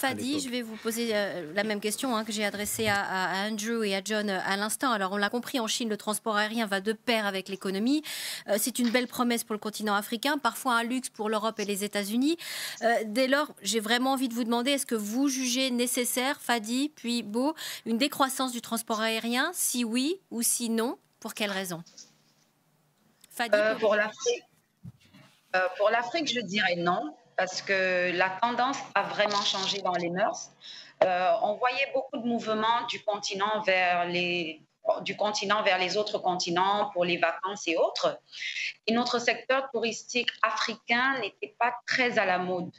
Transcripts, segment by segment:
à Fadi, je l'époque. vais vous poser la même question que j'ai adressée à Andrew et à John à l'instant. Alors, on l'a compris, en Chine, le transport aérien va de pair avec l'économie. C'est une belle promesse pour le continent africain, parfois un luxe pour l'Europe et les États-Unis. Dès lors, j'ai vraiment envie de vous demander, est-ce que vous jugez nécessaire, Fadi, puis Beau, une décroissance du transport aérien? Si oui ou si non, pour quelles raisons? Fadi, Euh, pour pour démarrer. l'Afrique, pour l'Afrique, je dirais non, parce que la tendance a vraiment changé dans les mœurs. On voyait beaucoup de mouvements du continent vers les autres continents pour les vacances et autres. Et notre secteur touristique africain n'était pas très à la mode.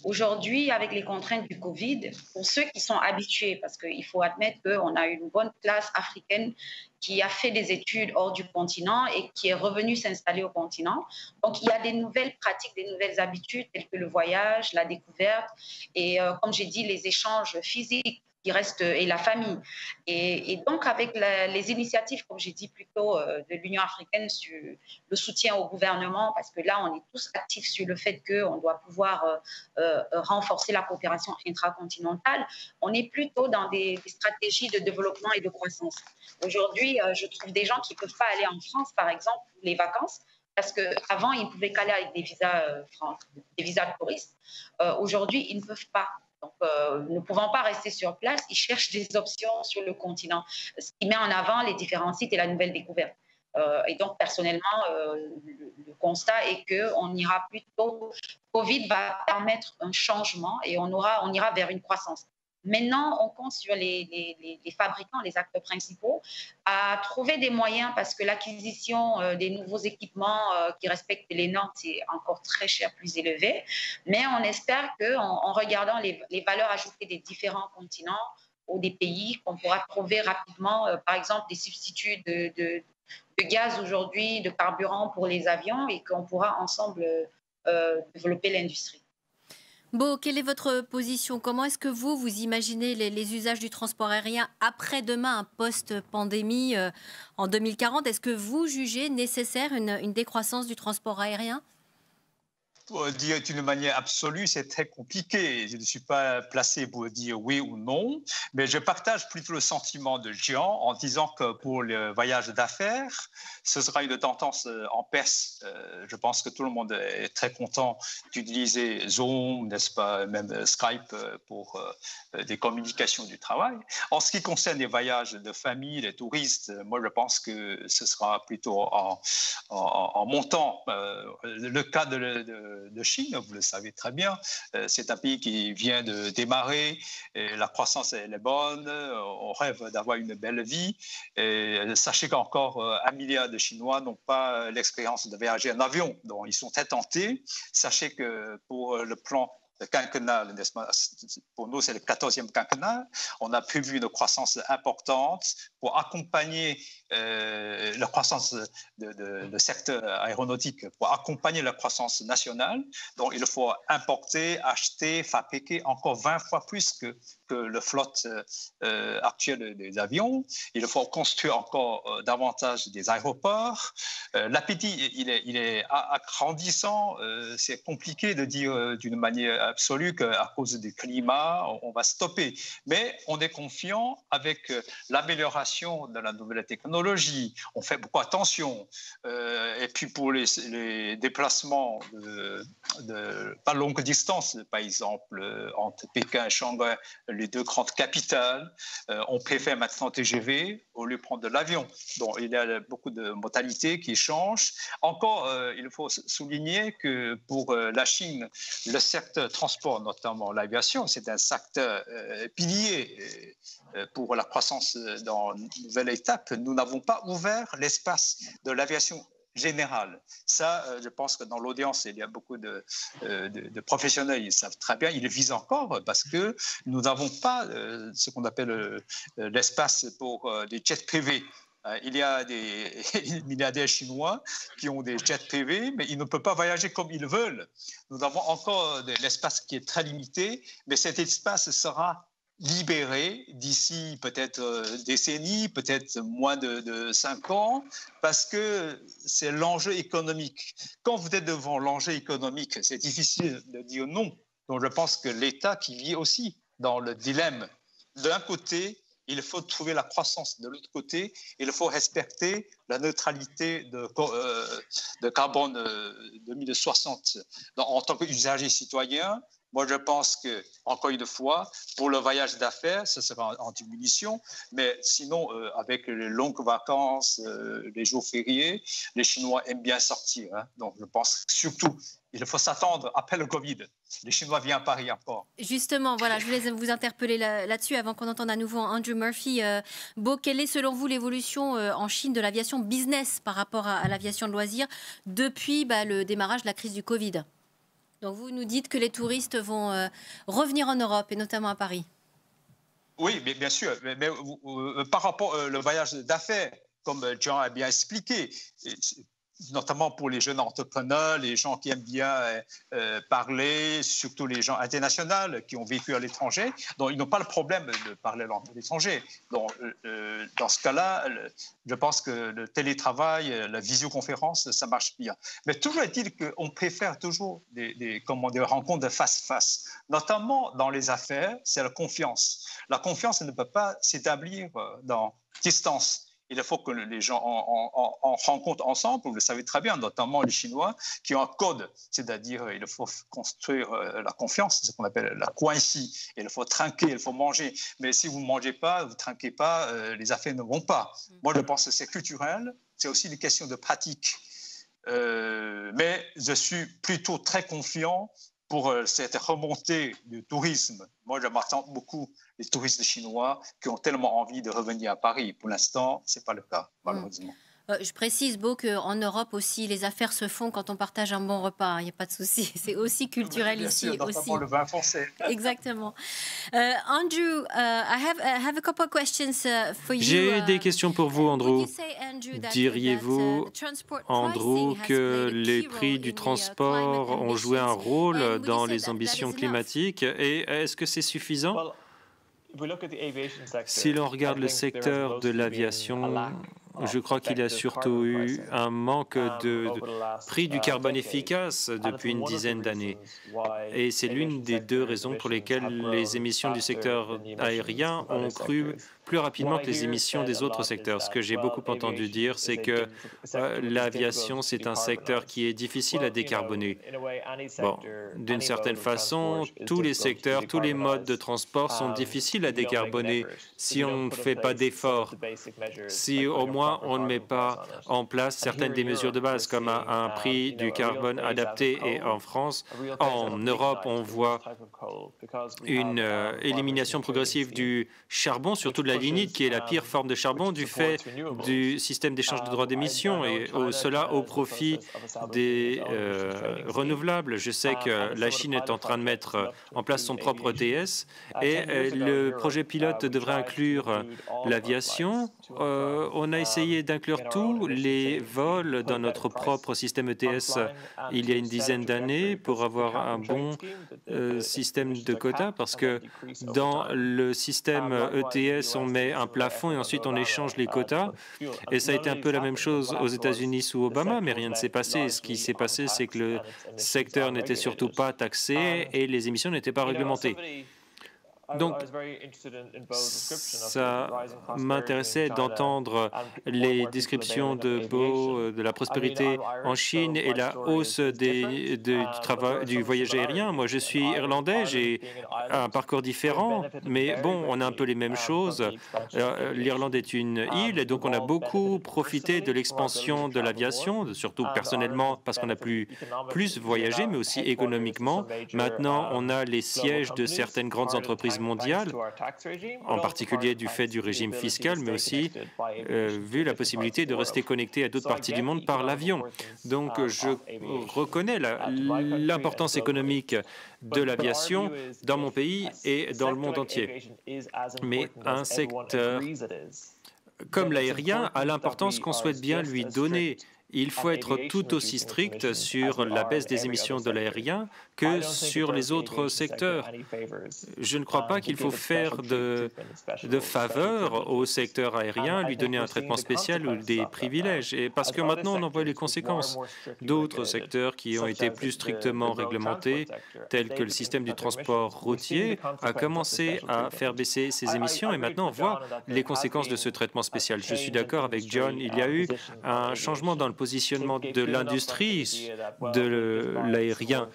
Aujourd'hui, avec les contraintes du Covid, pour ceux qui sont habitués, parce qu'il faut admettre qu'on a une bonne classe africaine qui a fait des études hors du continent et qui est revenue s'installer au continent. Donc, il y a des nouvelles pratiques, des nouvelles habitudes, telles que le voyage, la découverte et, comme j'ai dit, les échanges physiques qui restent et la famille. Et donc, avec les initiatives, comme j'ai dit plus tôt, de l'Union africaine sur le soutien au gouvernement, parce que là, on est tous actifs sur le fait qu'on doit pouvoir renforcer la coopération intracontinentale, on est plutôt dans des stratégies de développement et de croissance. Aujourd'hui, je trouve des gens qui ne peuvent pas aller en France, par exemple, pour les vacances, parce qu'avant, ils ne pouvaient qu'aller avec des visas de touristes. Aujourd'hui, ils ne peuvent pas. Donc, ne pouvant pas rester sur place, ils cherchent des options sur le continent, ce qui met en avant les différents sites et la nouvelle découverte. Et donc, personnellement, le constat est qu'on ira plutôt. Covid va permettre un changement et on ira vers une croissance. Maintenant, on compte sur les fabricants, les acteurs principaux, à trouver des moyens parce que l'acquisition des nouveaux équipements qui respectent les normes, c'est encore très cher, plus élevé. Mais on espère qu'en regardant les valeurs ajoutées des différents continents ou des pays, qu'on pourra trouver rapidement, par exemple, des substituts de gaz aujourd'hui, de carburant pour les avions et qu'on pourra ensemble développer l'industrie. Beau, quelle est votre position? Comment est-ce que vous imaginez les usages du transport aérien après-demain, un post-pandémie en 2040? Est-ce que vous jugez nécessaire une décroissance du transport aérien? Pour dire d'une manière absolue, c'est très compliqué. Je ne suis pas placé pour dire oui ou non, mais je partage plutôt le sentiment de Jean en disant que pour le voyage d'affaires, ce sera une tendance en baisse. Je pense que tout le monde est très content d'utiliser Zoom, n'est-ce pas, même Skype pour des communications du travail. En ce qui concerne les voyages de famille, les touristes, moi je pense que ce sera plutôt en montant. Le cas de Chine, vous le savez très bien, c'est un pays qui vient de démarrer, et la croissance elle est bonne, on rêve d'avoir une belle vie. Et sachez qu'encore 1 milliard de Chinois n'ont pas l'expérience de voyager en avion, donc ils sont très tentés. Sachez que pour le plan quinquennal, n'est-ce pas, pour nous c'est le 14e quinquennat, on a prévu une croissance importante pour accompagner la croissance de secteur aéronautique, pour accompagner la croissance nationale. Donc il faut importer, acheter, fabriquer encore 20 fois plus que la flotte actuelle des avions. Il faut construire encore davantage des aéroports. L'appétit, il est agrandissant. C'est compliqué de dire d'une manière absolue qu'à cause du climat, on va stopper. Mais on est confiant avec l'amélioration de la nouvelle technologie. On fait beaucoup attention. Et puis pour les déplacements pas longue distance, par exemple, entre Pékin et Shanghai, les deux grandes capitales, on préfère maintenant TGV au lieu de prendre de l'avion. Donc, il y a beaucoup de modalités qui changent. Encore, il faut souligner que pour la Chine, le secteur transport, notamment l'aviation, c'est un secteur pilier pour la croissance dans une nouvelle étape. Nous n'avons pas ouvert l'espace de l'aviation générale. Ça, je pense que dans l'audience, il y a beaucoup de professionnels, ils savent très bien, ils le visent encore parce que nous n'avons pas ce qu'on appelle l'espace pour des jets privés. Il y a des milliardaires chinois qui ont des jets privés, mais ils ne peuvent pas voyager comme ils veulent. Nous avons encore de l'espace qui est très limité, mais cet espace sera libéré d'ici peut-être décennies, peut-être moins de 5 ans, parce que c'est l'enjeu économique. Quand vous êtes devant l'enjeu économique, c'est difficile de dire non. Donc je pense que l'État qui vit aussi dans le dilemme. D'un côté, il faut trouver la croissance. De l'autre côté, il faut respecter la neutralité de carbone 2060. Donc, en tant qu'usager citoyen, moi, je pense que, encore une fois, pour le voyage d'affaires, ce sera en diminution. Mais sinon, avec les longues vacances, les jours fériés, les Chinois aiment bien sortir. Hein. Donc, je pense surtout, il faut s'attendre après le Covid. Les Chinois viennent à Paris encore. Justement, voilà, je voulais vous interpeller là-dessus avant qu'on entende à nouveau Andrew Murphy. Bo, quelle est selon vous l'évolution en Chine de l'aviation business par rapport à l'aviation de loisirs depuis le démarrage de la crise du Covid? Donc vous nous dites que les touristes vont revenir en Europe et notamment à Paris. Oui, mais bien sûr. Mais par rapport au voyage d'affaires, comme Jean a bien expliqué, notamment pour les jeunes entrepreneurs, les gens qui aiment bien parler, surtout les gens internationaux qui ont vécu à l'étranger, donc ils n'ont pas le problème de parler langue de l'étranger. Donc, dans ce cas-là, je pense que le télétravail, la visioconférence, ça marche bien. Mais toujours est-il qu'on préfère toujours des rencontres de face-à-face. Notamment dans les affaires, c'est la confiance. La confiance ne peut pas s'établir dans distance. Il faut que les gens en rencontrent ensemble, vous le savez très bien, notamment les Chinois, qui ont un code, c'est-à-dire il faut construire la confiance, c'est ce qu'on appelle la guanxi. Il faut trinquer, il faut manger. Mais si vous ne mangez pas, vous ne trinquez pas, les affaires ne vont pas. Moi, je pense que c'est culturel, c'est aussi une question de pratique. Mais je suis plutôt très confiant pour cette remontée du tourisme. Moi, je m'attends beaucoup des touristes chinois qui ont tellement envie de revenir à Paris. Pour l'instant, ce n'est pas le cas, malheureusement. Je précise, Bo, qu'en Europe aussi, les affaires se font quand on partage un bon repas. Il n'y a pas de souci. C'est aussi culturel bien ici. Sûr, notamment le vin français. Exactement. Andrew, I have a couple of questions for you. J'ai des questions pour vous, Andrew. Diriez-vous, Andrew, que les prix du transport ont joué un rôle dans les ambitions climatiques? Et est-ce que c'est suffisant? Si l'on regarde le secteur de l'aviation, je crois qu'il y a surtout eu un manque de prix du carbone efficace depuis une dizaine d'années. Et c'est l'une des deux raisons pour lesquelles les émissions du secteur aérien ont cru plus rapidement que les émissions des autres secteurs. Ce que j'ai beaucoup entendu dire, c'est que l'aviation, c'est un secteur qui est difficile à décarboner. Bon, d'une certaine façon, tous les secteurs, tous les modes de transport sont difficiles à décarboner si on ne fait pas d'efforts, si au moins on ne met pas en place certaines des mesures de base, comme un prix du carbone adapté. Et en France, en Europe, on voit une élimination progressive du charbon, surtout de la lignite, qui est la pire forme de charbon, du fait du système d'échange de droits d'émission, et cela au profit des renouvelables. Je sais que la Chine est en train de mettre en place son propre ETS, et le projet pilote devrait inclure l'aviation. On a essayé d'inclure tous les vols dans notre propre système ETS il y a une dizaine d'années pour avoir un bon système de quotas, parce que dans le système ETS, on met un plafond et ensuite on échange les quotas. Et ça a été un peu la même chose aux États-Unis sous Obama, mais rien ne s'est passé. Ce qui s'est passé, c'est que le secteur n'était surtout pas taxé et les émissions n'étaient pas réglementées. Donc, ça m'intéressait d'entendre les descriptions de Bo, de la prospérité en Chine et la hausse du voyage aérien. Moi, je suis irlandais, j'ai un parcours différent, mais bon, on a un peu les mêmes choses. L'Irlande est une île, et donc on a beaucoup profité de l'expansion de l'aviation, surtout personnellement parce qu'on a plus voyagé, mais aussi économiquement. Maintenant, on a les sièges de certaines grandes entreprises mondiales, en particulier du fait du régime fiscal, mais aussi vu la possibilité de rester connecté à d'autres parties du monde par l'avion. Donc, je reconnais l'importance économique de l'aviation dans mon pays et dans le monde entier. Mais un secteur comme l'aérien a l'importance qu'on souhaite bien lui donner. il faut être tout aussi strict sur la baisse des émissions de l'aérien que sur les autres secteurs. Je ne crois pas qu'il faut faire de faveur au secteur aérien, lui donner un traitement spécial ou des privilèges, et parce que maintenant on en voit les conséquences. D'autres secteurs qui ont été plus strictement réglementés, tels que le système du transport routier, a commencé à faire baisser ses émissions, et maintenant on voit les conséquences de ce traitement spécial. Je suis d'accord avec John, il y a eu un changement dans le positionnement de l'industrie de l'aérien.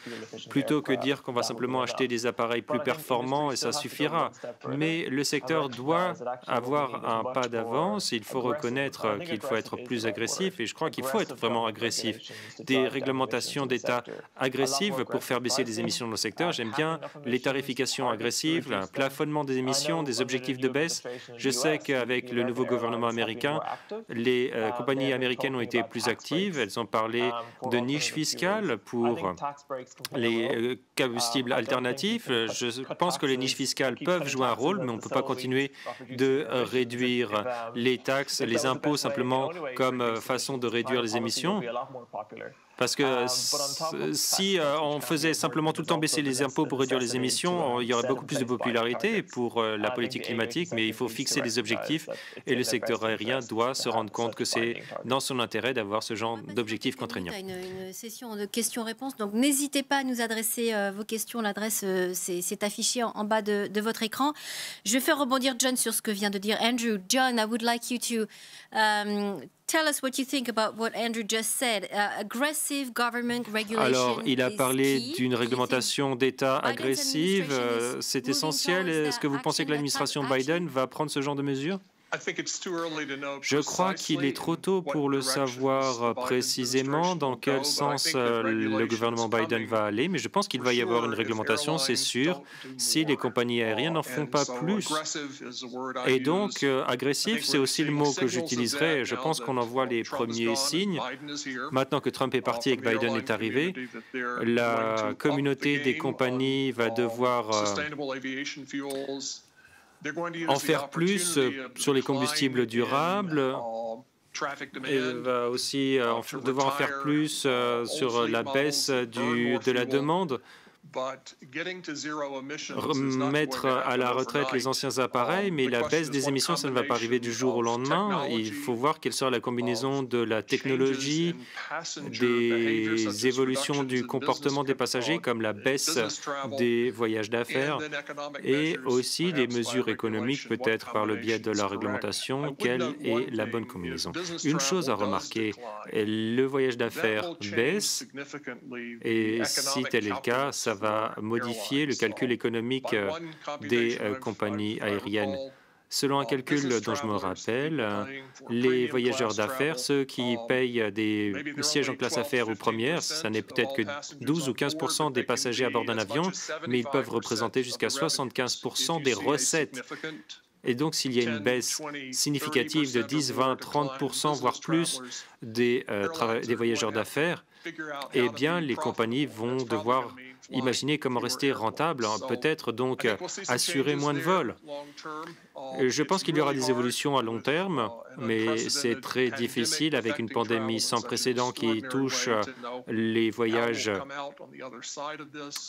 Plutôt que dire qu'on va simplement acheter des appareils plus performants et ça suffira. Mais le secteur doit avoir un pas d'avance. Il faut reconnaître qu'il faut être plus agressif et je crois qu'il faut être vraiment agressif. Des réglementations d'État agressives pour faire baisser les émissions dans le secteur. J'aime bien les tarifications agressives, le plafonnement des émissions, des objectifs de baisse. Je sais qu'avec le nouveau gouvernement américain, les compagnies américaines ont été plus actives. Elles ont parlé de niches fiscales pour les combustibles alternatifs. Je pense que les niches fiscales peuvent jouer un rôle, mais on ne peut pas continuer de réduire les taxes, les impôts simplement comme façon de réduire les émissions. Parce que si on faisait simplement tout le temps baisser les impôts pour réduire les émissions, il y aurait beaucoup plus de popularité pour la politique climatique, mais il faut fixer des objectifs et le secteur aérien doit se rendre compte que c'est dans son intérêt d'avoir ce genre d'objectifs contraignants. Une session de questions-réponses, donc n'hésitez pas à nous adresser vos questions. L'adresse c'est affiché en bas de votre écran. Je vais faire rebondir John sur ce que vient de dire Andrew. John, I would like you to tell us what you think about what Andrew just said. Aggressive government regulation. Alors, il a parlé d'une réglementation d'État agressive. C'est essentiel. Est-ce que vous pensez que l'administration Biden va prendre ce genre de mesures? Je crois qu'il est trop tôt pour le savoir précisément dans quel sens le gouvernement Biden va aller, mais je pense qu'il va y avoir une réglementation, c'est sûr, si les compagnies aériennes n'en font pas plus. Et donc, agressif, c'est aussi le mot que j'utiliserai. Je pense qu'on en voit les premiers signes. Maintenant que Trump est parti et que Biden est arrivé, la communauté des compagnies va devoir en faire plus sur les combustibles durables. Et va aussi devoir en faire plus sur la baisse de la demande. Mettre à la retraite les anciens appareils, mais la baisse des émissions, ça ne va pas arriver du jour au lendemain. Il faut voir quelle sera la combinaison de la technologie, des évolutions du comportement des passagers, comme la baisse des voyages d'affaires, et aussi des mesures économiques, peut-être par le biais de la réglementation. Quelle est la bonne combinaison? Une chose à remarquer, le voyage d'affaires baisse, et si tel est le cas, ça va modifier le calcul économique des compagnies aériennes. Selon un calcul dont je me rappelle, les voyageurs d'affaires, ceux qui payent des sièges en classe affaires ou première, ça n'est peut-être que 12 ou 15% des passagers à bord d'un avion, mais ils peuvent représenter jusqu'à 75% des recettes. Et donc, s'il y a une baisse significative de 10, 20, 30%, voire plus des voyageurs d'affaires, eh bien, les compagnies vont devoir imaginer comment rester rentables, peut-être donc assurer moins de vols. Je pense qu'il y aura des évolutions à long terme, mais c'est très difficile avec une pandémie sans précédent qui touche les voyages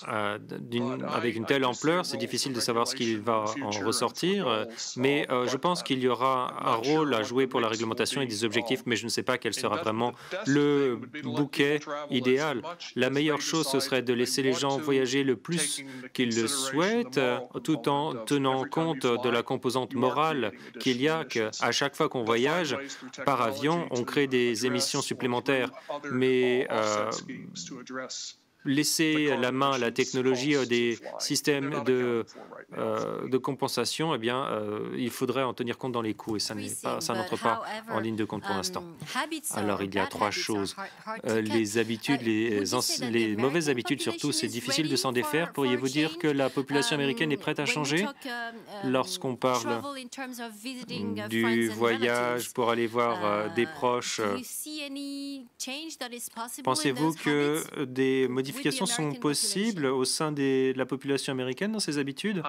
avec une telle ampleur. C'est difficile de savoir ce qu'il va en ressortir, mais je pense qu'il y aura un rôle à jouer pour la réglementation et des objectifs, mais je ne sais pas quel sera vraiment le bouquet idéal. La meilleure chose, ce serait de laisser les gens voyager le plus qu'ils le souhaitent, tout en tenant compte de la composante morale qu'il y a qu'à chaque fois qu'on voyage par avion, on crée des émissions supplémentaires. Mais laisser la main à la technologie des systèmes de compensation, eh bien, il faudrait en tenir compte dans les coûts et ça n'entre pas en ligne de compte pour l'instant. Alors, il y a trois choses. Les habitudes, les mauvaises habitudes surtout, c'est difficile de s'en défaire. Pourriez-vous dire que la population américaine est prête à changer lorsqu'on parle du voyage pour aller voir des proches? Pensez-vous que des modifications modifications sont possibles au sein de la population américaine dans ses habitudes?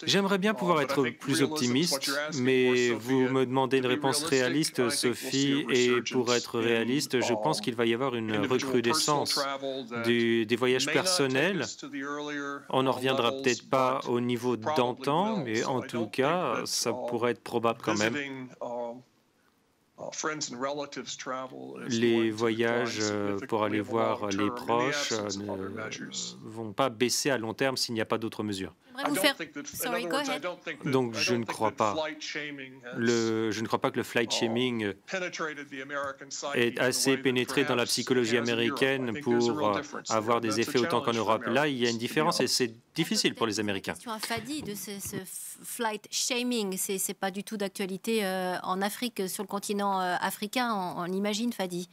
J'aimerais bien pouvoir être plus optimiste, mais vous me demandez une réponse réaliste, Sophie, et pour être réaliste, je pense qu'il va y avoir une recrudescence des voyages personnels. On n'en reviendra peut-être pas au niveau d'antan, mais en tout cas, ça pourrait être probable quand même. Les voyages pour aller voir les proches ne vont pas baisser à long terme s'il n'y a pas d'autres mesures. Donc je ne crois pas. Je ne crois pas que le flight shaming est assez pénétré dans la psychologie américaine pour avoir des effets autant qu'en Europe. Là, il y a une différence et c'est difficile pour les Américains. Fadi, de ce flight shaming, c'est pas du tout d'actualité en Afrique, sur le continent africain, on l'imagine, Fadi.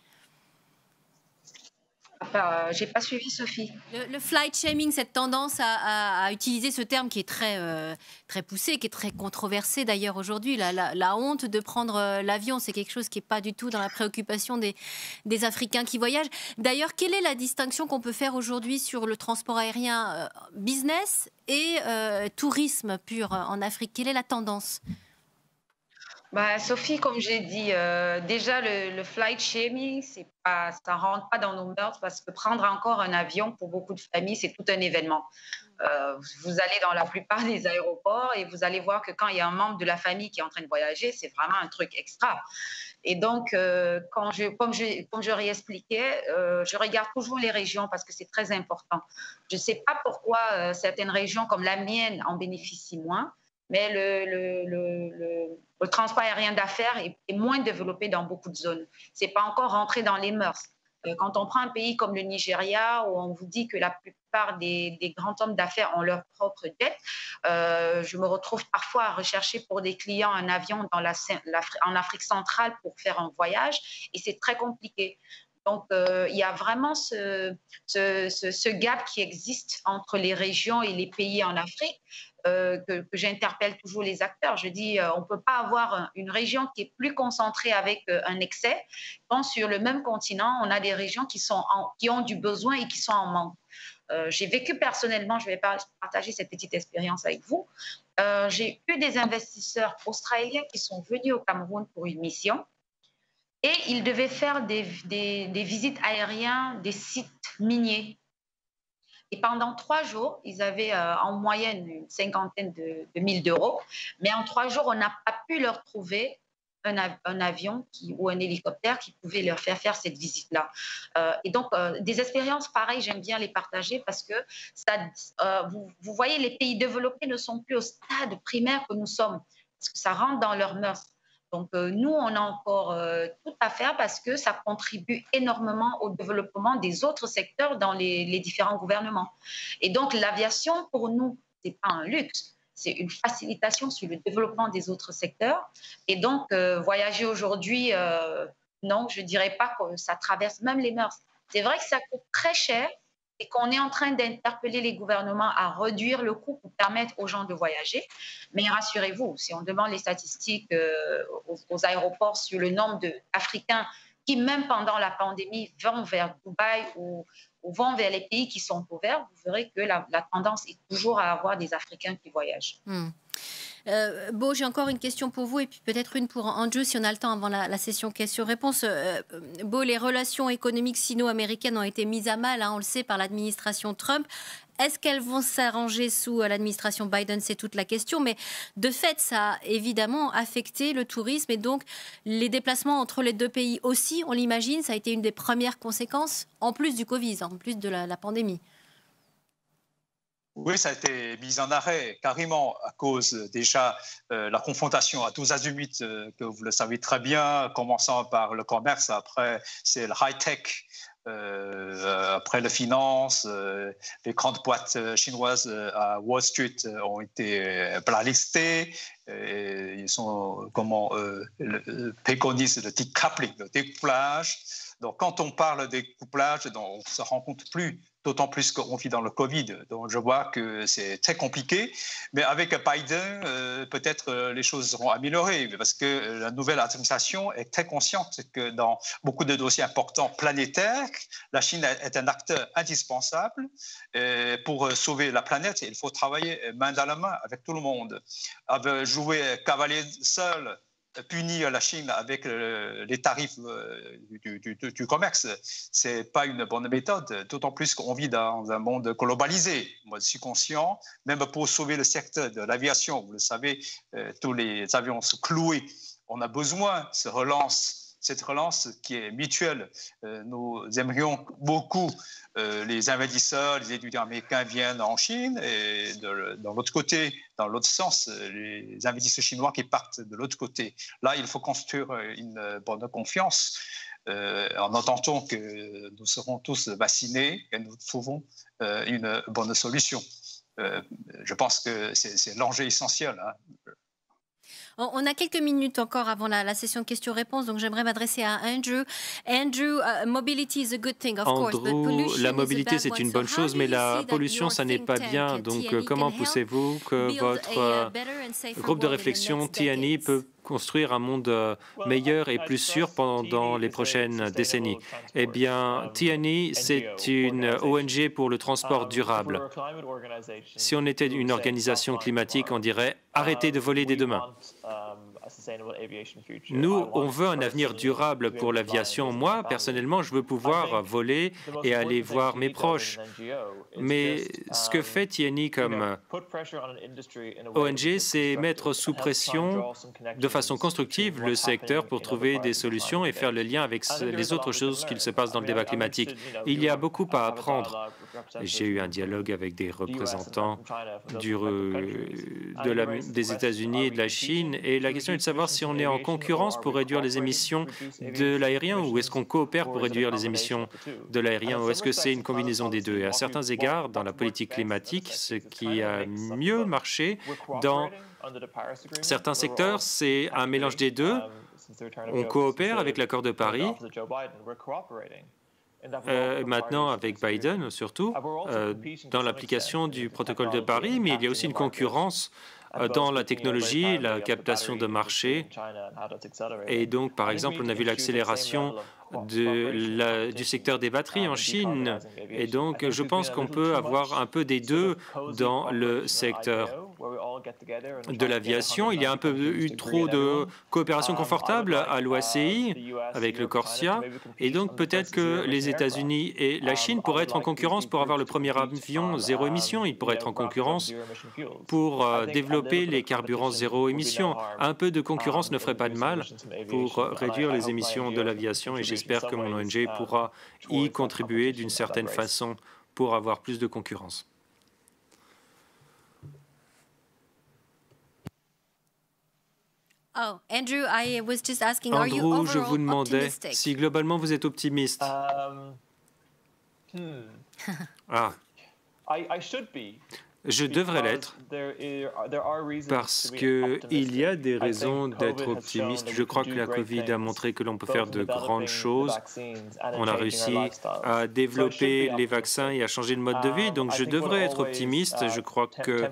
J'ai pas suivi, Sophie. Le flight shaming, cette tendance à utiliser ce terme qui est très poussé, qui est très controversé d'ailleurs aujourd'hui, la honte de prendre l'avion, c'est quelque chose qui n'est pas du tout dans la préoccupation des Africains qui voyagent. D'ailleurs, quelle est la distinction qu'on peut faire aujourd'hui sur le transport aérien business et tourisme pur en Afrique? Quelle est la tendance? Sophie, comme j'ai dit, déjà le flight shaming, ça rentre pas dans nos mœurs parce que prendre encore un avion pour beaucoup de familles, c'est tout un événement. Vous allez dans la plupart des aéroports et vous allez voir que quand il y a un membre de la famille qui est en train de voyager, c'est vraiment un truc extra. Et donc, comme je réexpliquais, je regarde toujours les régions parce que c'est très important. Je ne sais pas pourquoi certaines régions comme la mienne en bénéficient moins, mais le transport aérien d'affaires est moins développé dans beaucoup de zones. Ce n'est pas encore rentré dans les mœurs. Quand on prend un pays comme le Nigeria, où on vous dit que la plupart des grands hommes d'affaires ont leur propre jet, je me retrouve parfois à rechercher pour des clients un avion en Afrique centrale pour faire un voyage, et c'est très compliqué. Donc, il y a vraiment ce gap qui existe entre les régions et les pays en Afrique. Que j'interpelle toujours les acteurs. Je dis, on ne peut pas avoir une région qui est plus concentrée avec un excès, quand sur le même continent, on a des régions qui ont du besoin et qui sont en manque. J'ai vécu personnellement, je vais partager cette petite expérience avec vous. J'ai eu des investisseurs australiens qui sont venus au Cameroun pour une mission et ils devaient faire des visites aériennes des sites miniers. Et pendant 3 jours, ils avaient en moyenne une 50aine de 1000 d'euros. Mais en 3 jours, on n'a pas pu leur trouver un avion ou un hélicoptère qui pouvait leur faire cette visite-là. Et donc, des expériences pareilles, j'aime bien les partager parce que vous voyez, les pays développés ne sont plus au stade primaire que nous sommes, parce que ça rentre dans leurs mœurs. Donc, nous, on a encore tout à faire parce que ça contribue énormément au développement des autres secteurs dans les différents gouvernements. Et donc, l'aviation, pour nous, ce n'est pas un luxe, c'est une facilitation sur le développement des autres secteurs. Et donc, voyager aujourd'hui, non, je ne dirais pas que ça traverse même les mœurs. C'est vrai que ça coûte très cher et qu'on est en train d'interpeller les gouvernements à réduire le coût pour permettre aux gens de voyager. Mais rassurez-vous, si on demande les statistiques aux aéroports sur le nombre d'Africains qui, même pendant la pandémie, vont vers Dubaï ou vont vers les pays qui sont ouverts, vous verrez que la tendance est toujours à avoir des Africains qui voyagent. Beau, j'ai encore une question pour vous et puis peut-être une pour Andrew si on a le temps avant la session questions-réponses. Beau, les relations économiques sino-américaines ont été mises à mal, on le sait, par l'administration Trump. Est-ce qu'elles vont s'arranger sous l'administration Biden? C'est toute la question. Mais de fait, ça a évidemment affecté le tourisme et donc les déplacements entre les deux pays aussi, on l'imagine. Ça a été une des premières conséquences, en plus du Covid, en plus de la pandémie. Oui, ça a été mis en arrêt carrément à cause déjà la confrontation à tous azimuts, que vous le savez très bien, commençant par le commerce, après c'est le high-tech, après la finance, les grandes boîtes chinoises à Wall Street ont été blacklistées. Ils sont, préconisent le decoupling, le découplage. Donc, quand on parle de découplage, on ne se rend compte plus d'autant plus qu'on vit dans le Covid. Donc je vois que c'est très compliqué. Mais avec Biden, peut-être les choses seront améliorées, parce que la nouvelle administration est très consciente que dans beaucoup de dossiers importants planétaires, la Chine est un acteur indispensable. Pour sauver la planète, il faut travailler main dans la main avec tout le monde. Jouer cavalier seul, punir la Chine avec les tarifs du commerce, ce n'est pas une bonne méthode, d'autant plus qu'on vit dans un monde globalisé. Moi, je suis conscient, même pour sauver le secteur de l'aviation, vous le savez, tous les avions sont cloués. On a besoin de cette relance qui est mutuelle. Nous aimerions beaucoup les investisseurs, les étudiants américains viennent en Chine et dans l'autre côté, dans l'autre sens, les investisseurs chinois qui partent de l'autre côté. Là, il faut construire une bonne confiance en entendant que nous serons tous vaccinés et nous trouvons une bonne solution. Je pense que c'est l'enjeu essentiel. Hein. On a quelques minutes encore avant la session questions-réponses, donc j'aimerais m'adresser à Andrew. Andrew, mobility is a good thing, of course, but pollution la mobilité, c'est une bonne chose, mais la pollution, ça n'est pas bien. Donc, comment poussez-vous que votre groupe de réflexion, TNE, peut construire un monde meilleur et plus sûr pendant les prochaines décennies? Eh bien, TNE, c'est une ONG pour le transport durable. Si on était une organisation climatique, on dirait « arrêtez de voler dès demain ». Nous, on veut un avenir durable pour l'aviation. Moi, personnellement, je veux pouvoir voler et aller voir mes proches. Mais ce que fait TNE comme ONG, c'est mettre sous pression de façon constructive le secteur pour trouver des solutions et faire le lien avec les autres choses qui se passent dans le débat climatique. Il y a beaucoup à apprendre. J'ai eu un dialogue avec des représentants des États-Unis et de la Chine, et la question est de savoir si on est en concurrence pour réduire les émissions de l'aérien ou est-ce qu'on coopère pour réduire les émissions de l'aérien ou est-ce que c'est une combinaison des deux. Et à certains égards, dans la politique climatique, ce qui a mieux marché dans certains secteurs, c'est un mélange des deux. On coopère avec l'accord de Paris. Maintenant avec Biden surtout, dans l'application du protocole de Paris, mais il y a aussi une concurrence dans la technologie, la captation de marché. Et donc, par exemple, on a vu l'accélération du secteur des batteries en Chine. Et donc, je pense qu'on peut avoir un peu des deux dans le secteur de l'aviation. Il y a un peu eu trop de coopération confortable à l'OACI avec le Corsia. Et donc, peut-être que les États-Unis et la Chine pourraient être en concurrence pour avoir le premier avion zéro émission. Ils pourraient être en concurrence pour développer les carburants zéro émission. Un peu de concurrence ne ferait pas de mal pour réduire les émissions de l'aviation et j'espère que mon ONG pourra y contribuer d'une certaine façon pour avoir plus de concurrence. Andrew, je vous demandais si globalement vous êtes optimiste. Je devrais l'être parce qu'il y a des raisons d'être optimiste. Je crois que la COVID a montré que l'on peut faire de grandes choses. On a réussi à développer les vaccins et à changer le mode de vie, donc je devrais être optimiste. Je crois que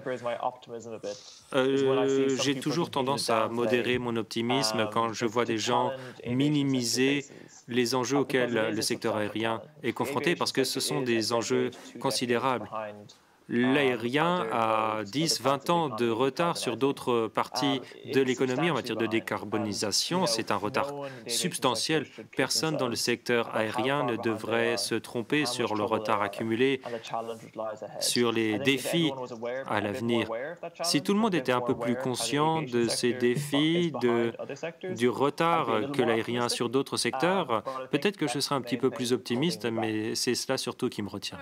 j'ai toujours tendance à modérer mon optimisme quand je vois des gens minimiser les enjeux auxquels le secteur aérien est confronté parce que ce sont des enjeux considérables. L'aérien a 10-20 ans de retard sur d'autres parties de l'économie en matière de décarbonisation. C'est un retard substantiel. Personne dans le secteur aérien ne devrait se tromper sur le retard accumulé, sur les défis à l'avenir. Si tout le monde était un peu plus conscient de ces défis, du retard que l'aérien a sur d'autres secteurs, peut-être que je serais un petit peu plus optimiste, mais c'est cela surtout qui me retient.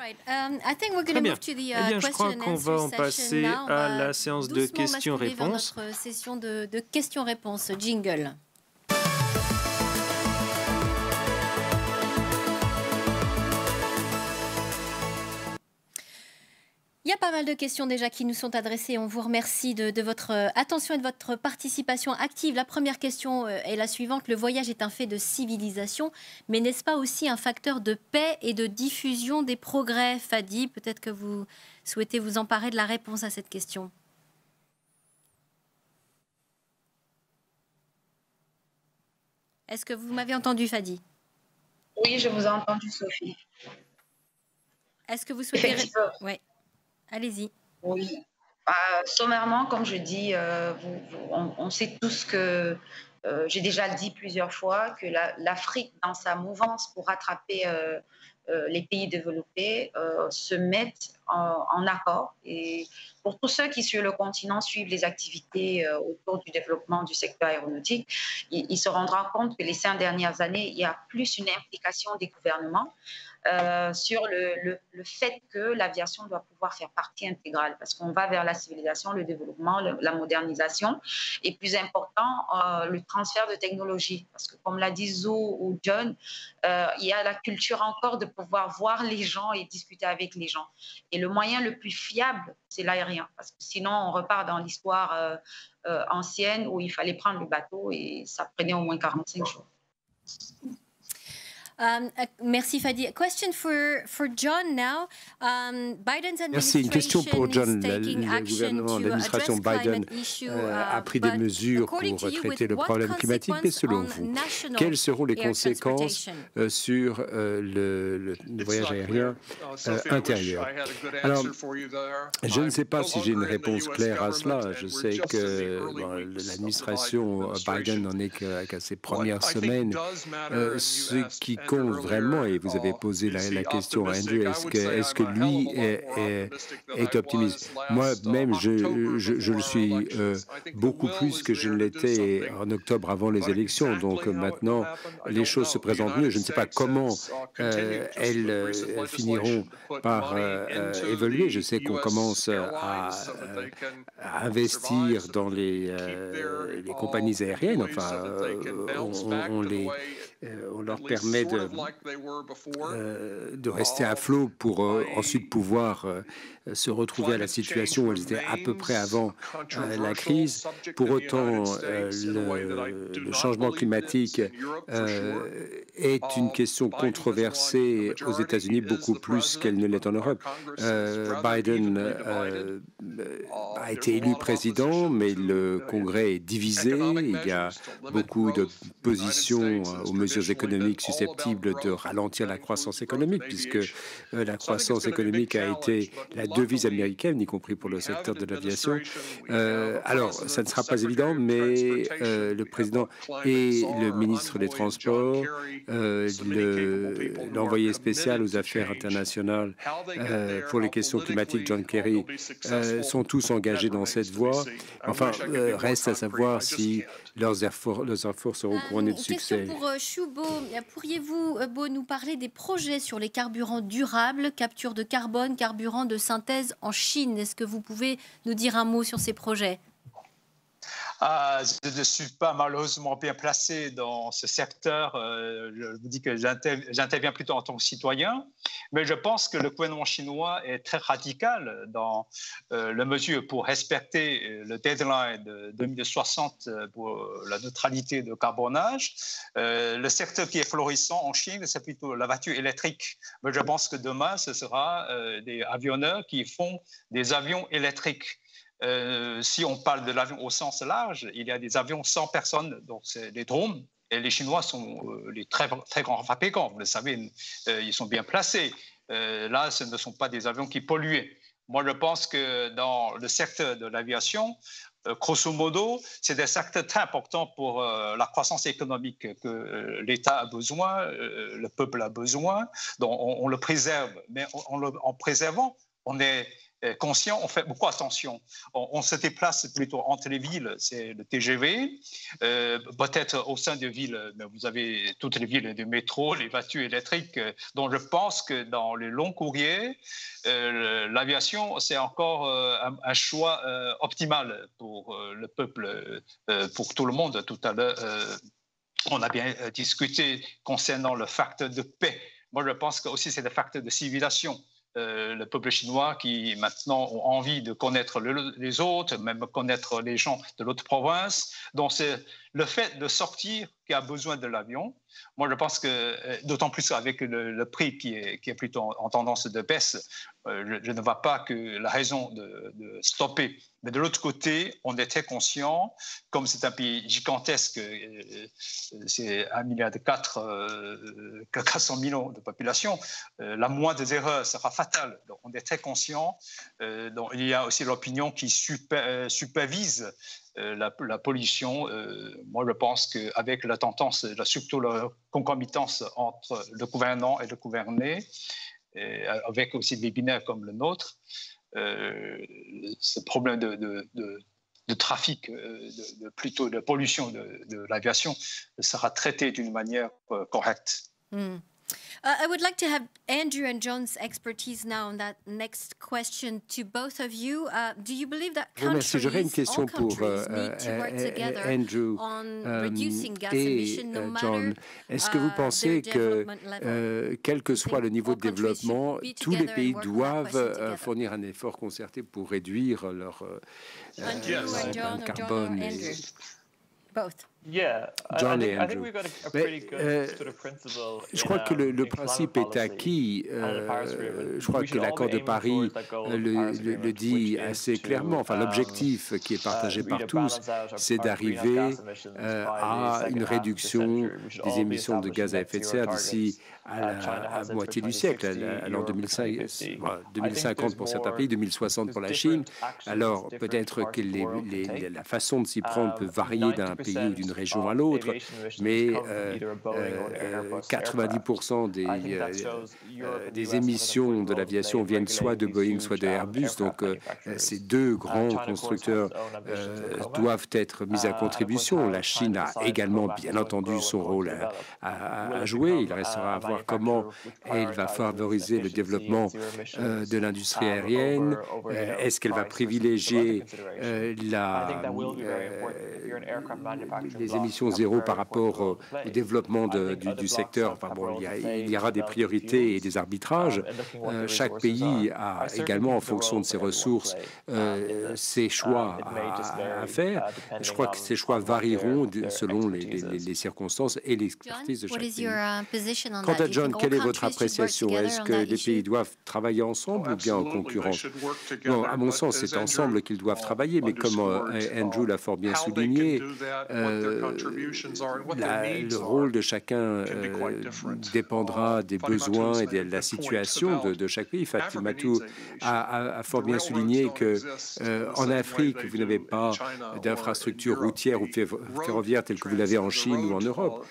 Très bien. Je crois qu'on va en passer à la séance de questions-réponses. Notre session de questions-réponses. Jingle. a pas mal de questions déjà qui nous sont adressées. On vous remercie de votre attention et de votre participation active. La première question est la suivante. Le voyage est un fait de civilisation, mais n'est-ce pas aussi un facteur de paix et de diffusion des progrès? Fadi, peut-être que vous souhaitez vous emparer de la réponse à cette question. Est-ce que vous m'avez entendu, Fadi? Oui, je vous ai entendu, Sophie. Est-ce que vous souhaitez... Oui, allez-y. Oui. Sommairement, comme je dis, on sait tous que, j'ai déjà dit plusieurs fois, que l'Afrique, dans sa mouvance pour rattraper les pays développés, se mettent en accord. Et pour tous ceux qui, sur le continent, suivent les activités autour du développement du secteur aéronautique, ils se rendront compte que les 5 dernières années, il y a plus une implication des gouvernements sur le fait que l'aviation doit pouvoir faire partie intégrale, parce qu'on va vers la civilisation, le développement, la modernisation, et plus important, le transfert de technologie, parce que comme l'a dit Zo ou John, il y a la culture encore de pouvoir voir les gens et discuter avec les gens. Et le moyen le plus fiable, c'est l'aérien, parce que sinon on repart dans l'histoire ancienne où il fallait prendre le bateau et ça prenait au moins 45 jours. Merci Fadi. Question for John now. Biden's Merci. Une question pour John. Le gouvernement, l'administration Biden a pris des mesures pour traiter le problème climatique, mais selon vous, quelles seront les conséquences sur le voyage aérien intérieur? Alors, je ne sais pas si j'ai une réponse claire à cela. Je sais que l'administration Biden n'en est qu'à ses premières semaines. Ce qui compte vraiment, et vous avez posé la question à Andrew, est-ce que lui est optimiste? Moi-même, je le suis beaucoup plus que je ne l'étais en octobre avant les élections. Donc maintenant, les choses se présentent mieux. Je ne sais pas comment elles finiront par évoluer. Je sais qu'on commence à investir dans les compagnies aériennes. Enfin, on leur permet de rester à flot pour ensuite pouvoir se retrouver à la situation où elles étaient à peu près avant la crise. Pour autant, le changement climatique est une question controversée aux États-Unis beaucoup plus qu'elle ne l'est en Europe. Biden a été élu président, mais le Congrès est divisé. Il y a beaucoup d'opposition aux mesures économiques susceptibles de ralentir la croissance économique, puisque la croissance économique a été la devise américaine, y compris pour le secteur de l'aviation. Alors, ça ne sera pas évident, mais le président et le ministre des Transports, l'envoyé spécial aux affaires internationales pour les questions climatiques, John Kerry, sont tous engagés dans cette voie. Enfin, reste à savoir si leurs efforts seront couronnés de succès. Question pour Choubo. Pourriez-vous, nous parler des projets sur les carburants durables, capture de carbone, carburant de synthèse en Chine? Est-ce que vous pouvez nous dire un mot sur ces projets? Je ne suis pas malheureusement bien placé dans ce secteur. Je vous dis que j'interviens plutôt en tant que citoyen, mais je pense que le gouvernement chinois est très radical dans la mesure pour respecter le deadline de 2060 pour la neutralité de carbonage. Le secteur qui est florissant en Chine, c'est plutôt la voiture électrique. Mais je pense que demain, ce sera des avionneurs qui font des avions électriques. Si on parle de l'avion au sens large, il y a des avions sans personne, donc c'est les drones, et les Chinois sont les très, très grands fabricants. Vous le savez, ils sont bien placés. Là, ce ne sont pas des avions qui polluent. Moi, je pense que dans le secteur de l'aviation, grosso modo, c'est des secteurs très importants pour la croissance économique que l'État a besoin, le peuple a besoin, donc on le préserve. Mais en préservant, on est conscient, on fait beaucoup attention. On se déplace plutôt entre les villes, c'est le TGV. Peut-être au sein des villes, vous avez toutes les villes de métro, les voitures électriques. Donc je pense que dans les longs courriers, l'aviation, c'est encore un choix optimal pour le peuple, pour tout le monde. Tout à l'heure, on a bien discuté concernant le facteur de paix. Moi, je pense que aussi c'est le facteur de civilisation. le peuple chinois qui maintenant ont envie de connaître les autres, même connaître les gens de l'autre province. Donc c'est le fait de sortir qui a besoin de l'avion. Moi, je pense que, d'autant plus avec le prix qui est plutôt en tendance de baisse, je ne vois pas que la raison de stopper. Mais de l'autre côté, on est très conscient, comme c'est un pays gigantesque, c'est 1,4 milliard, 400 millions de population, la moindre des erreurs sera fatale. Donc, on est très conscient. Donc, il y a aussi l'opinion qui supervise la pollution. Moi, je pense qu'avec la tendance, surtout la concomitance entre le gouvernant et le gouverné, avec aussi des binaires comme le nôtre, ce problème de trafic, plutôt de pollution de l'aviation, sera traité d'une manière correcte. I would like to have Andrew and John's expertise now on that next question to both of you. Do you believe that countries, j'aurais une question all pour countries need to work together Andrew on reducing gas et emission, no John. matter Est-ce que vous pensez que, quel que soit le niveau de développement, tous les pays doivent fournir un effort concerté pour réduire leur carbone Both. John et Andrew. Je crois que le principe est acquis. Je crois que l'accord de Paris le dit assez clairement. Enfin, l'objectif qui est partagé par tous, c'est d'arriver à une réduction des émissions de gaz à effet de serre d'ici à la moitié du siècle, à l'an 2050 pour certains pays, 2060 pour la Chine. Alors, peut-être que la façon de s'y prendre peut varier d'un pays ou d'une région à l'autre, mais 90% des émissions de l'aviation viennent soit de Boeing, soit de Airbus. Donc, ces deux grands constructeurs doivent être mis à contribution. La Chine a également, bien entendu, son rôle à jouer. Il restera à voir comment elle va favoriser le développement de l'industrie aérienne. Est-ce qu'elle va privilégier les émissions zéro par rapport au développement du secteur? Enfin, bon, il y aura des priorités et des arbitrages. Chaque pays a également, en fonction de ses ressources, ses choix à faire. Je crois que ces choix varieront selon les circonstances et l'expertise de chaque pays. Quant à John, quelle est votre appréciation? Est-ce que les pays doivent travailler ensemble ou bien en concurrence? Non, à mon sens, c'est ensemble qu'ils doivent travailler, mais comme Andrew l'a fort bien souligné, le rôle de chacun dépendra des besoins et de la situation de chaque pays. Fatimatu a fort bien souligné qu'en Afrique, vous n'avez pas d'infrastructure routière ou ferroviaire telle que vous l'avez en Chine ou en Europe.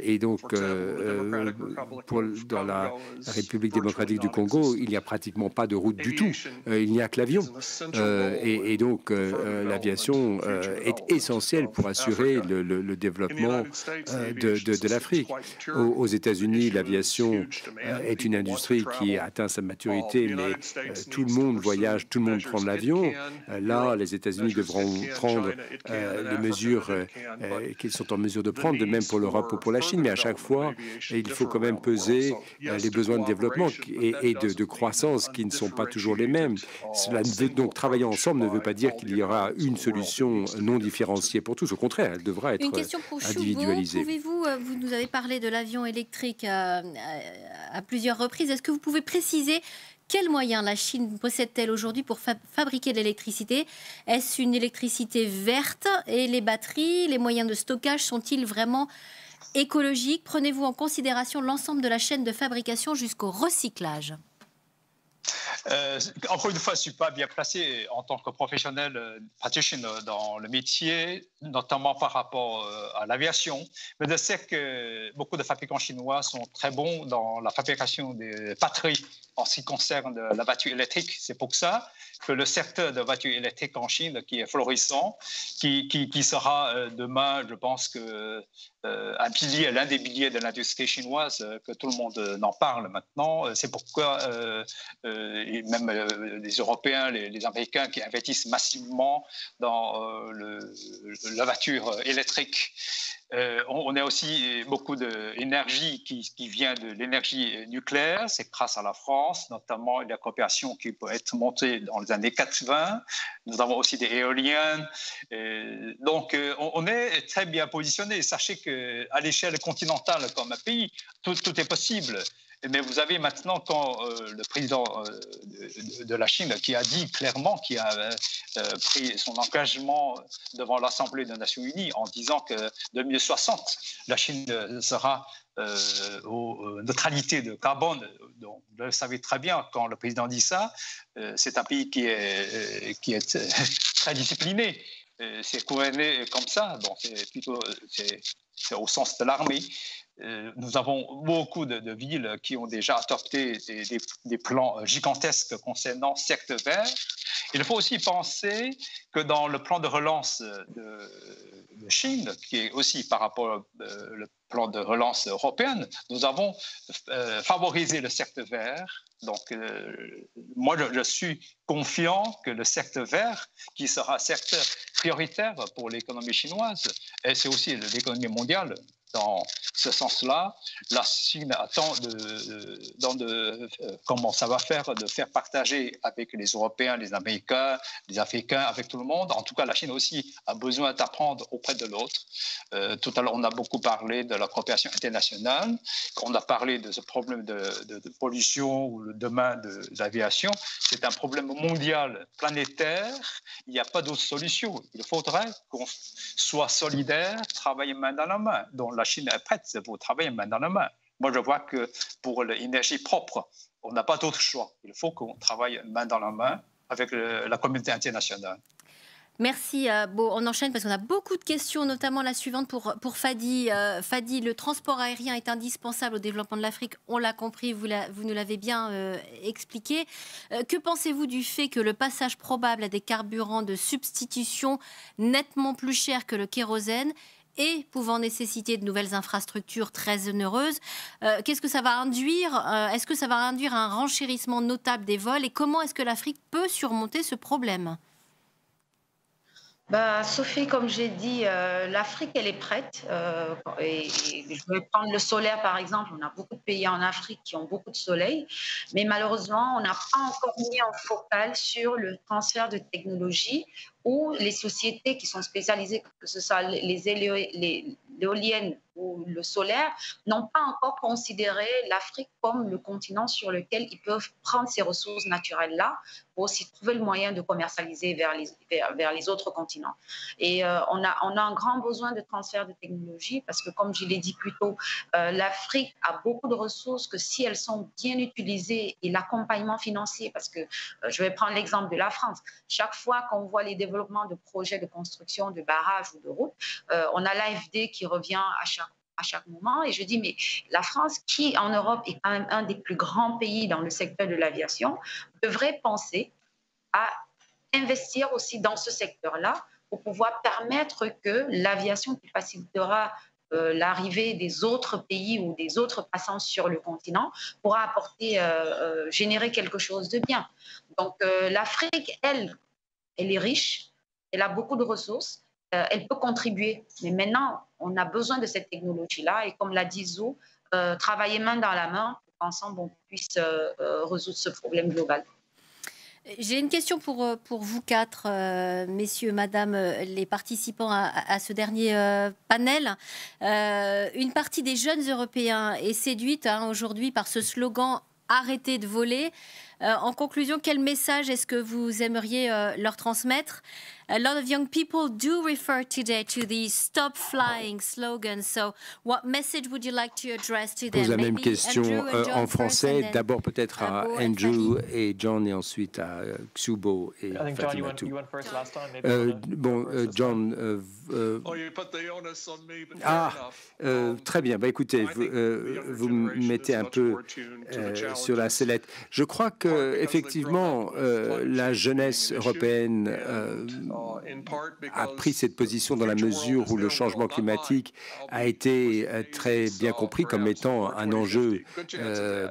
Et donc, dans la République démocratique du Congo, il n'y a pratiquement pas de route du tout. Il n'y a que l'avion. Et donc, l'aviation est essentielle pour assurer le développement de l'Afrique. Aux États-Unis, l'aviation est une industrie qui atteint sa maturité, mais tout le monde voyage, tout le monde prend l'avion. Là, les États-Unis devront prendre les mesures qu'ils sont en mesure de prendre, de même pour l'Europe ou pour la Chine, mais à chaque fois, il faut quand même peser les besoins de développement et de croissance qui ne sont pas toujours les mêmes. Donc, travailler ensemble ne veut pas dire qu'il y aura une solution non différenciée pour tous. Au contraire, elle devra être individualisée. Vous nous avez parlé de l'avion électrique à plusieurs reprises. Est-ce que vous pouvez préciser quels moyens la Chine possède-t-elle aujourd'hui pour fabriquer de l'électricité? Est-ce une électricité verte? Et les batteries, les moyens de stockage sont-ils vraiment écologiques? Prenez-vous en considération l'ensemble de la chaîne de fabrication jusqu'au recyclage? Encore une fois, je ne suis pas bien placé en tant que professionnel practitioner dans le métier, notamment par rapport à l'aviation. Mais je sais que beaucoup de fabricants chinois sont très bons dans la fabrication des batteries en ce qui concerne la voiture électrique. C'est pour ça que le secteur de voiture électrique en Chine, qui est florissant, qui sera demain, je pense que l'un des piliers de l'industrie chinoise, que tout le monde en parle maintenant. C'est pourquoi il même les Européens, les Américains qui investissent massivement dans la voiture électrique. On a aussi beaucoup d'énergie qui vient de l'énergie nucléaire. C'est grâce à la France, notamment la coopération qui peut être montée dans les années 80. Nous avons aussi des éoliennes. Donc, on est très bien positionné. Sachez qu'à l'échelle continentale, comme un pays, tout est possible. Mais vous avez maintenant, quand le président de la Chine qui a dit clairement, qui a pris son engagement devant l'Assemblée des Nations Unies en disant que 2060, la Chine sera aux neutralité de carbone. Donc, vous le savez très bien, quand le président dit ça, c'est un pays qui est très discipliné. C'est couronné comme ça, donc c'est au sens de l'armée. Nous avons beaucoup de villes qui ont déjà adopté des plans gigantesques concernant le secteur vert. Il faut aussi penser que dans le plan de relance de Chine, qui est aussi par rapport au plan de relance européen, nous avons favorisé le secteur vert. Donc, moi, je suis confiant que le secteur vert, qui sera un secteur prioritaire pour l'économie chinoise, et c'est aussi l'économie mondiale, dans ce sens-là, la Chine attend comment ça va faire, de faire partager avec les Européens, les Américains, les Africains, avec tout le monde. En tout cas, la Chine aussi a besoin d'apprendre auprès de l'autre. Tout à l'heure, on a beaucoup parlé de la coopération internationale. On a parlé de ce problème de pollution ou le domaine de l'aviation. C'est un problème mondial, planétaire. Il n'y a pas d'autre solution. Il faudrait qu'on soit solidaire, travailler main dans la main. Donc, la Chine est prête pour travailler main dans la main. Moi, je vois que pour l'énergie propre, on n'a pas d'autre choix. Il faut qu'on travaille main dans la main avec la communauté internationale. Merci. Bon, on enchaîne parce qu'on a beaucoup de questions, notamment la suivante pour Fadi. Fadi, le transport aérien est indispensable au développement de l'Afrique. On l'a compris, vous nous l'avez bien expliqué. Que pensez-vous du fait que le passage probable à des carburants de substitution nettement plus chers que le kérosène et pouvant nécessiter de nouvelles infrastructures très onéreuses, qu'est-ce que ça va induire? Est-ce que ça va induire un renchérissement notable des vols? Et comment est-ce que l'Afrique peut surmonter ce problème? Sophie, comme j'ai dit, l'Afrique, elle est prête. Et je vais prendre le solaire, par exemple. On a beaucoup de pays en Afrique qui ont beaucoup de soleil. Mais malheureusement, on n'a pas encore mis en focal sur le transfert de technologie où les sociétés qui sont spécialisées, que ce soit l'éolienne ou le solaire, n'ont pas encore considéré l'Afrique comme le continent sur lequel ils peuvent prendre ces ressources naturelles-là pour aussi trouver le moyen de commercialiser vers les autres continents. Et on a un grand besoin de transfert de technologie parce que, comme je l'ai dit plus tôt, l'Afrique a beaucoup de ressources que si elles sont bien utilisées et l'accompagnement financier, parce que je vais prendre l'exemple de la France, chaque fois qu'on voit les développements de projets de construction de barrages ou de routes, on a l'AFD qui revient à chaque moment. Et je dis, mais la France, qui en Europe est quand même un des plus grands pays dans le secteur de l'aviation, devrait penser à investir aussi dans ce secteur-là pour pouvoir permettre que l'aviation qui facilitera l'arrivée des autres pays ou des autres passants sur le continent pourra apporter, générer quelque chose de bien. Donc l'Afrique, elle est riche, elle a beaucoup de ressources, elle peut contribuer. Mais maintenant, on a besoin de cette technologie-là. Et comme l'a dit Zou, travailler main dans la main pour qu'ensemble, on puisse résoudre ce problème global. J'ai une question pour vous quatre, messieurs, madame, les participants à ce dernier panel. Une partie des jeunes Européens est séduite aujourd'hui par ce slogan « Arrêtez de voler ». En conclusion, quel message est-ce que vous aimeriez leur transmettre? A lot of young people do refer today to the "Stop Flying" slogan. So, what message would you like to address to them? Pose la même question en français. D'abord peut-être à Andrew et John, et ensuite à Xubo et Fatoumata. Bon, John. Très bien. Écoutez, vous me mettez un peu sur la sellette. Je crois que qu'effectivement, la jeunesse européenne a pris cette position dans la mesure où le changement climatique a été très bien compris comme étant un enjeu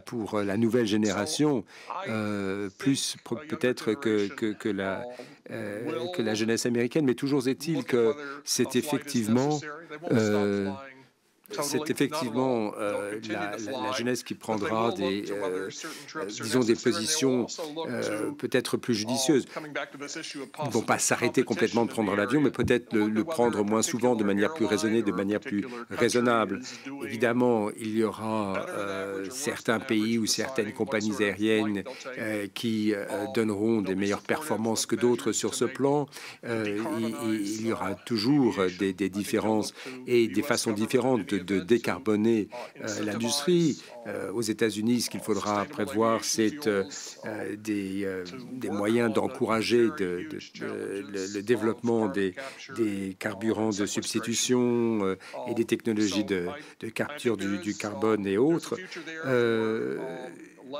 pour la nouvelle génération, plus peut-être que la jeunesse américaine, mais toujours est-il que c'est effectivement la jeunesse qui prendra disons des positions peut-être plus judicieuses. Ils ne vont pas s'arrêter complètement de prendre l'avion, mais peut-être le prendre moins souvent, de manière plus raisonnée, de manière plus raisonnable. Évidemment, il y aura certains pays ou certaines compagnies aériennes qui donneront des meilleures performances que d'autres sur ce plan. Il y aura toujours des différences et des façons différentes de décarboner l'industrie. Aux États-Unis, ce qu'il faudra prévoir, c'est des moyens d'encourager le développement des carburants de substitution et des technologies de capture du carbone et autres.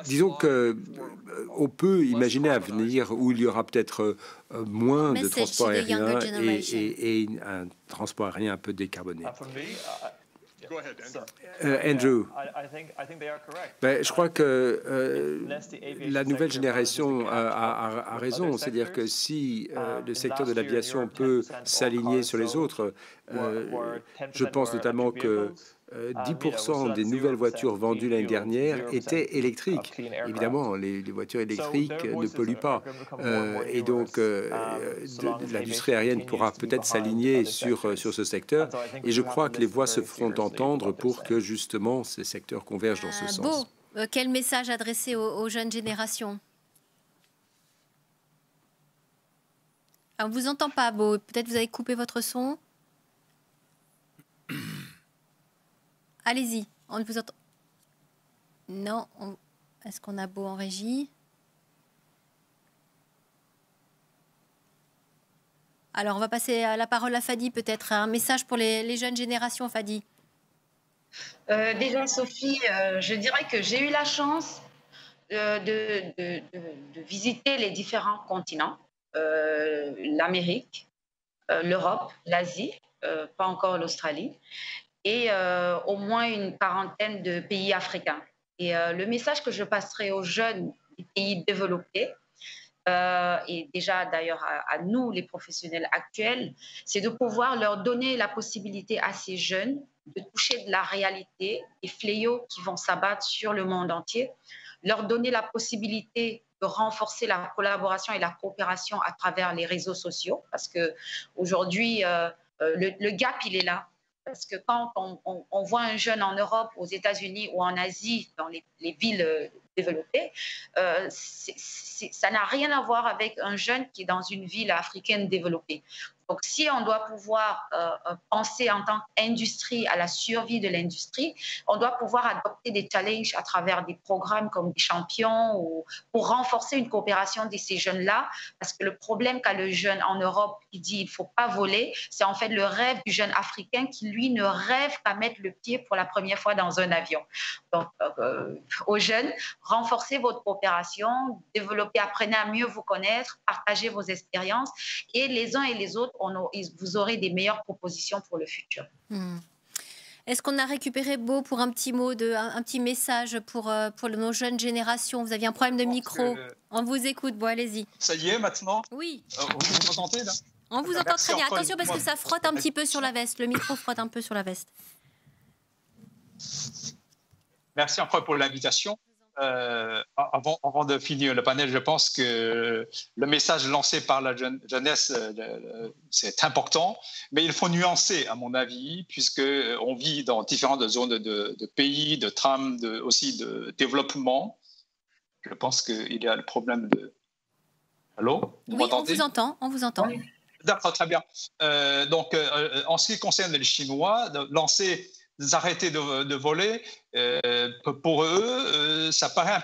Disons qu'on peut imaginer un avenir où il y aura peut-être moins de transport aérien et un transport aérien un peu décarboné. Andrew, je crois que la nouvelle génération a raison, c'est-à-dire que si le secteur de l'aviation peut s'aligner sur les autres, je pense notamment que 10% des nouvelles voitures vendues l'année dernière étaient électriques. Évidemment, les voitures électriques ne polluent pas. Et donc, l'industrie aérienne pourra peut-être s'aligner sur ce secteur. Et je crois que les voix se feront entendre pour que, justement, ces secteurs convergent dans ce sens. Quel message adresser aux jeunes générations? On ne vous entend pas, Beau. Peut-être vous avez coupé votre son. Allez-y, on ne vous entend. Non, est-ce qu'on a Beau en régie? Alors, on va passer la parole à Fadi, peut-être. Un message pour les jeunes générations, Fadi. Déjà, Sophie, je dirais que j'ai eu la chance de visiter les différents continents, l'Amérique, l'Europe, l'Asie, pas encore l'Australie, et au moins une quarantaine de pays africains. Et le message que je passerai aux jeunes des pays développés, et déjà d'ailleurs à nous, les professionnels actuels, c'est de pouvoir leur donner la possibilité à ces jeunes de toucher de la réalité, des fléaux qui vont s'abattre sur le monde entier, leur donner la possibilité de renforcer la collaboration et la coopération à travers les réseaux sociaux, parce qu'aujourd'hui, le gap, il est là. Parce que quand on voit un jeune en Europe, aux États-Unis ou en Asie, dans les villes développées, ça n'a rien à voir avec un jeune qui est dans une ville africaine développée. Donc, si on doit pouvoir penser en tant qu'industrie à la survie de l'industrie, on doit pouvoir adopter des challenges à travers des programmes comme des champions ou pour renforcer une coopération de ces jeunes-là. Parce que le problème qu'a le jeune en Europe qui dit il ne faut pas voler, c'est en fait le rêve du jeune africain qui, lui, ne rêve qu'à mettre le pied pour la première fois dans un avion. Donc, aux jeunes, renforcez votre coopération, développez, apprenez à mieux vous connaître, partagez vos expériences et les uns et les autres, vous aurez des meilleures propositions pour le futur. Est-ce qu'on a récupéré Beau pour un petit mot, un petit message pour nos jeunes générations? Vous aviez un problème de micro. On vous écoute, Beau, allez-y. Ça y est, maintenant? Oui. Vous m'entendez, là? On vous entend très bien. Attention, parce que ça frotte un petit peu sur la veste. Le micro frotte un peu sur la veste. Merci encore pour l'invitation. Avant de finir le panel, je pense que le message lancé par la jeunesse, c'est important, mais il faut nuancer, à mon avis, puisqu'on vit dans différentes zones de pays, de trames, aussi de développement. Je pense qu'il y a le problème de... Allô? Oui, on vous entend, on vous entend. D'accord, très bien. Donc, en ce qui concerne les Chinois, arrêter de voler, pour eux, ça paraît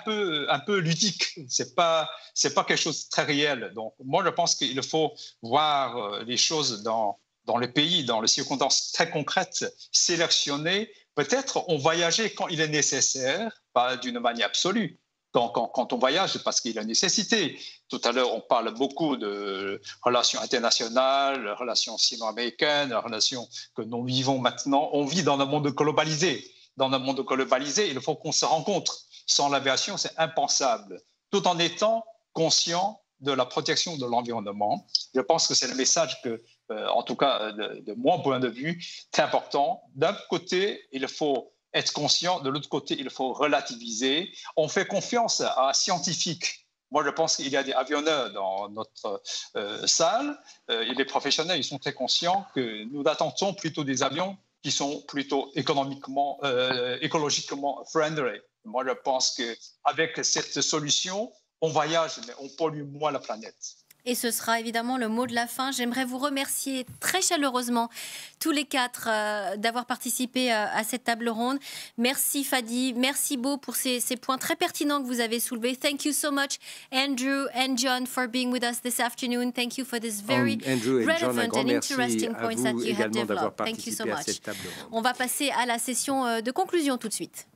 un peu ludique. C'est pas quelque chose de très réel. Donc, moi, je pense qu'il faut voir les choses dans les pays, dans les circonstances très concrètes, sélectionner. Peut-être on voyager quand il est nécessaire, pas d'une manière absolue. quand on voyage, c'est parce qu'il y a nécessité. Tout à l'heure, on parle beaucoup de relations internationales, relations sino-américaines, relations que nous vivons maintenant. On vit dans un monde globalisé. Dans un monde globalisé, il faut qu'on se rencontre. Sans l'aviation, c'est impensable, tout en étant conscient de la protection de l'environnement. Je pense que c'est le message que, en tout cas, de mon point de vue, c'est important. D'un côté, il faut être conscient, de l'autre côté, il faut relativiser. On fait confiance à un scientifique. Moi, je pense qu'il y a des avionneurs dans notre salle. Et les professionnels, ils sont très conscients que nous attendons plutôt des avions qui sont plutôt écologiquement friendly. Moi, je pense qu'avec cette solution, on voyage, mais on pollue moins la planète. Et ce sera évidemment le mot de la fin. J'aimerais vous remercier très chaleureusement, tous les quatre, d'avoir participé à cette table ronde. Merci Fadi, merci Beau pour ces points très pertinents que vous avez soulevés. Thank you so much, Andrew and John, for being with us this afternoon. Thank you for this very relevant and interesting points that you have developed. Thank you so much. On va passer à la session de conclusion tout de suite.